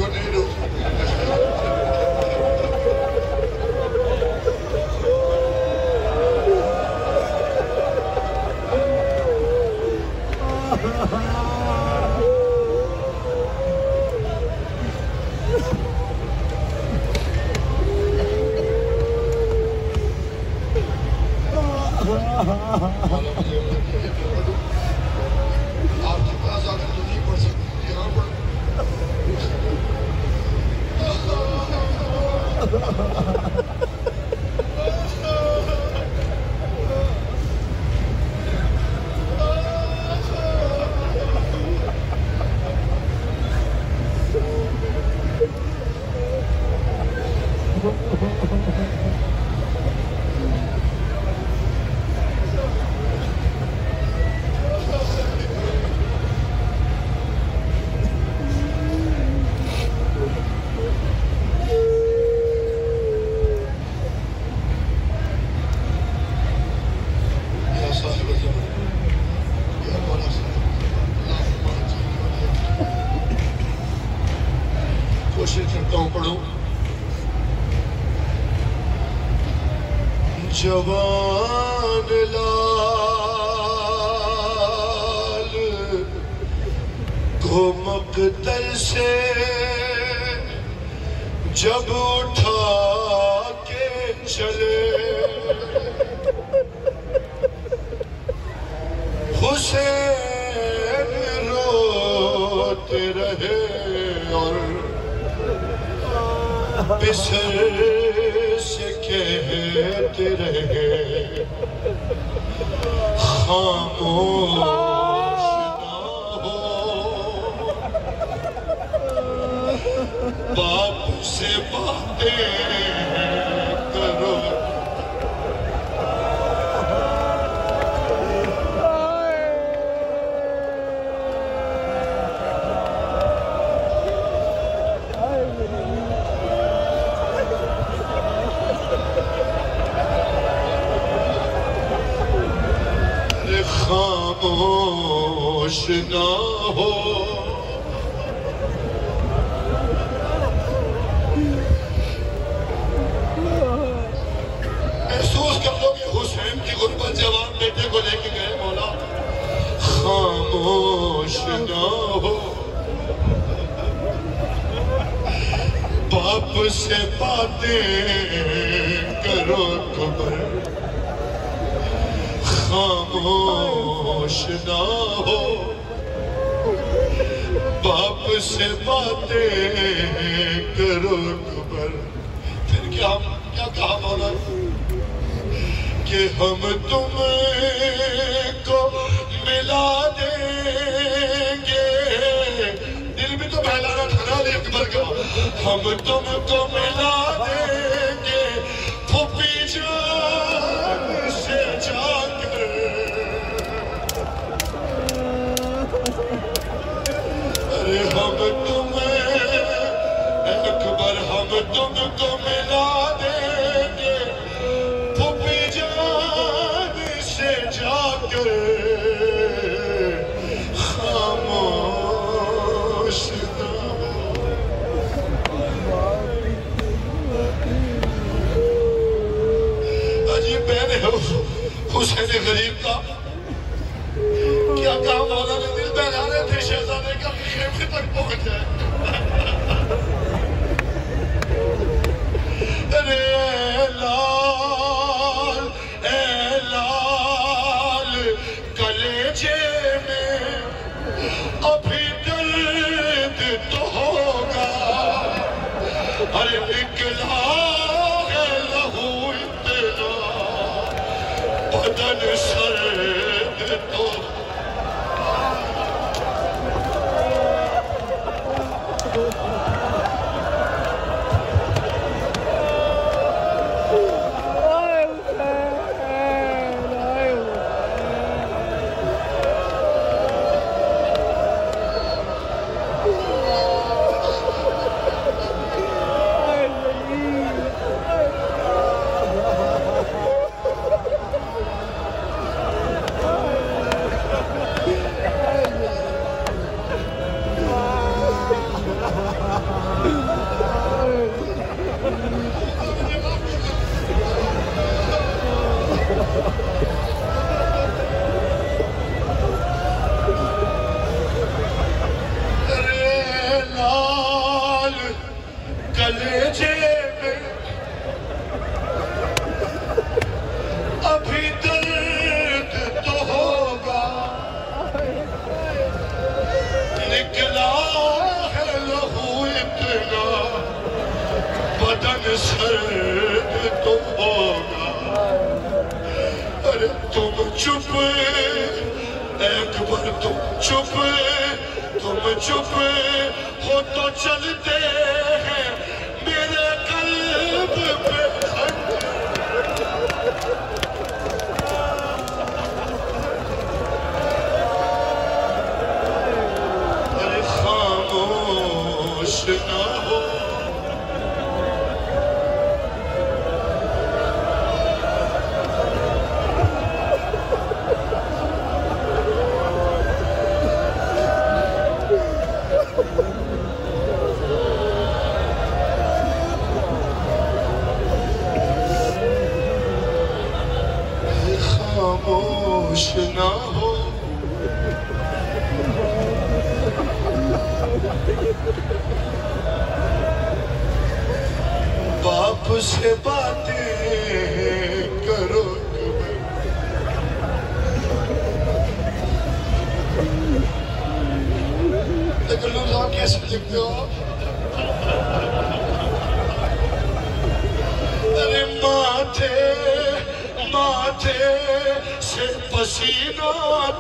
नहीं रो आपके पास आकर तो नहीं पढ़ सकती यहाँ पढ़ जवान लाल को मकतल से जब उठा के चले हुसैन रोते रहे और पिसर से कहते रहे खामोश ना हो बाप से बातें करो खामोश ना हो महसूस कर लो कि हुसैन की गुर्बत जवान बेटे को लेके गए मौला खामोश ना हो बाप से बातें करो खबर खामोश ना हो बाप से बातें करो खबर फिर क्या कहा मौला कि हम तुमको मिला देंगे दिल भी तो बहलाना था ना अकबर का हम तुमको मिला देंगे फूफी जान से जाकर अरे हम तुम्हें अकबर हम तुमको मिला देंगे फूफी जान से जाकर खामोश ना अजीब बहन है हुसैन गरीब का क्या कहा मौला ने दिल बहला रहे थे शहजादे का खेमे तक पहुंच जाए अरे लाल कलेजे में अभी दर्द तो होगा अरे निकला है लहू इतना बदन सर्द तो सर्द तो होगा। अरे तुम चुप एक बार तुम चुप हो तो चलते हैं मेरे कल्ब पे अरे खामोश ना हो खामोश ना हो बाप से बातें करो लेकिन लोग कैसे लिखते हो? अरे माथे से पसीना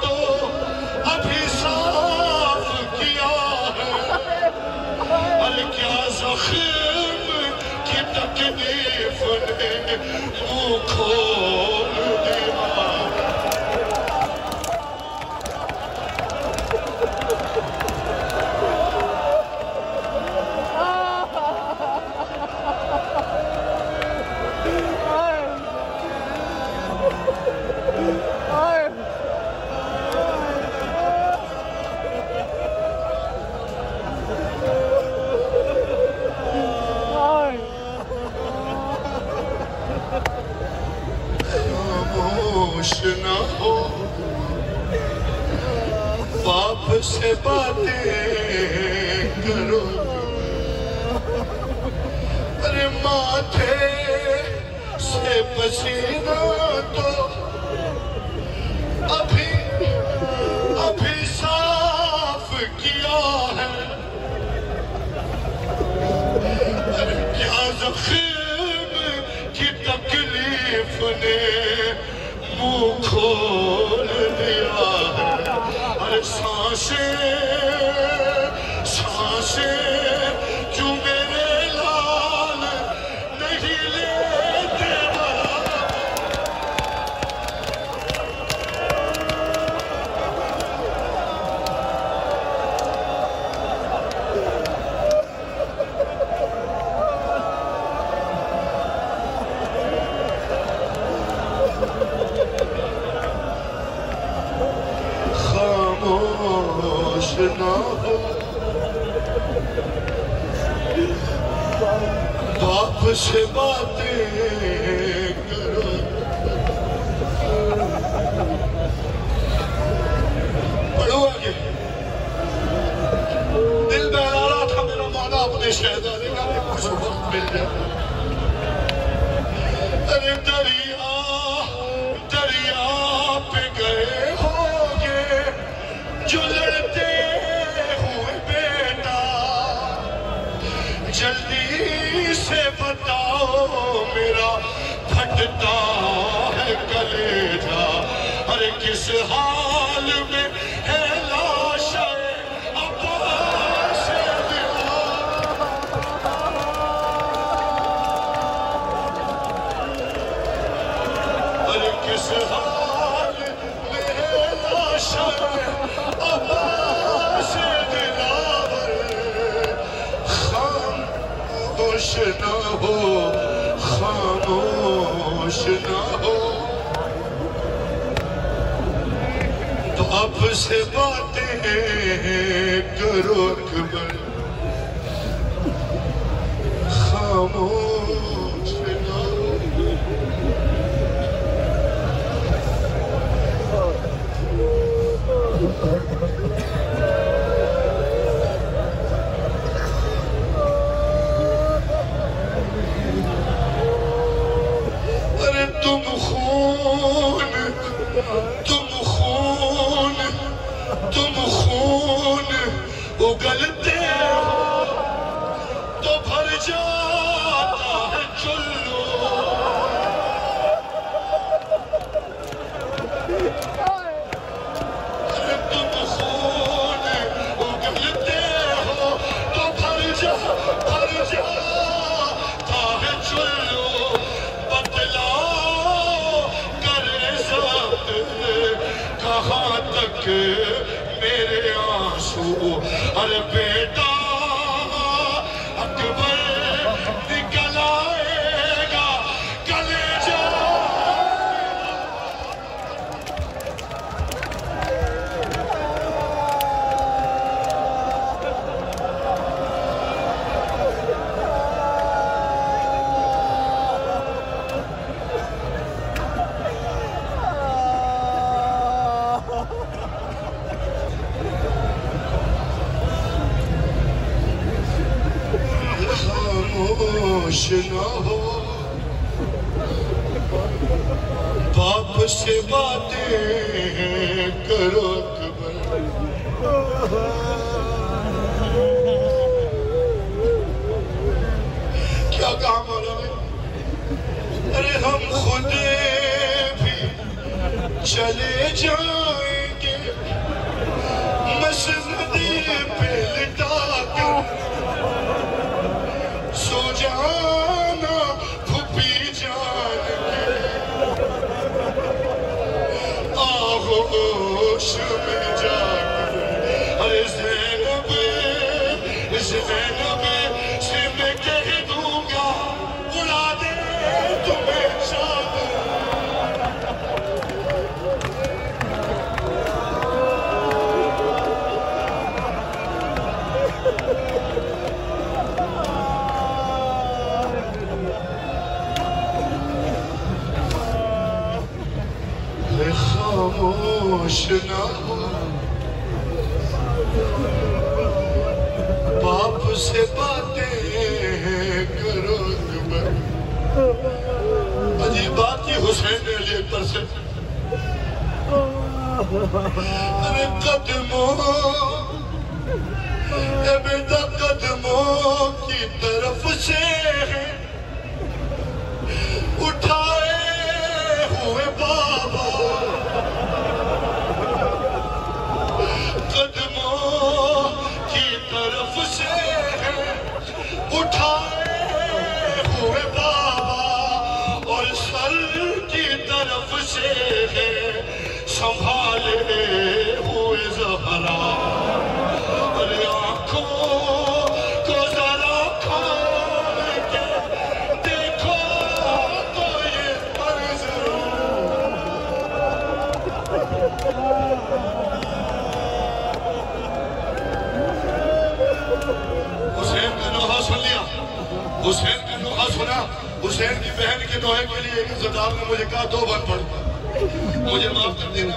तो अभी साफ किया है। अरे क्या जख्म की तकलीफ ने मुंह खोल दिया। ना हो बाप से बातें करो। अरे माथे से पसीना तो अभी साफ किया है। अरे क्या जख्म की तकलीफ ने मुंह खोल दिया है। अरे सांसें क्यों मेरे लाल नहीं लेते खामोश ना हो बाप से बातें करो। पढ़ो आगे। दिल बहला रहा था मेरा माना अपने शहजादे का कुछ वक्त मिल जाए। अरे दरिया पे गए होगे जो लड़ते हुए बेटा। जल्दी से बताओ मेरा फटता है कलेजा। अरे किस हाल में है लाश अब्बास दिला। अरे किस हाल में है लाश अब्बास दिलावर। खामोश ना हो खामोश ना हो बाप से बातें करो अकबर। खामोश ना हो अरे तुम खून उगलते हो तो भर जाता है चुल्लू अरे तुम खून उगलते हो तो भर जा ताहे चुल्लू बतलाओ कर ज़ात कहाँ तक मेरे आंसू अरे बेटा अकबर निकल आएगा कलेजा खामोश न हो बाप से बातें करो अकबर क्या काम हो रहा है अरे हम खुद भी चले जाएंगे मसनद पे लिटा कर सो जाना फूफी जान के आगोश में जाकर अरे ज़ैनब से मैं कह दूंगा उड़ा दे तुम्हें चादर खामोश न हो बाप से बातें करो अकबर अजीब बात की हुसैन ने लिए पर से अरे कदमों बेटा कदमों की तरफ से उठाए हुए बाबा कदमों की तरफ से उठाए हुए बाबा और सर की तरफ से संभाले हुए ज़हरा अरे आंखों को जरा खोल के देखो तो ये मंजर हुसैन का दोहा सुन लिया हुसैन का दोहा सुना हुसैन की बहन के दोहे के लिए एक सरदार ने मुझे कहा 2 बार पढ़ मुझे माफ कर देना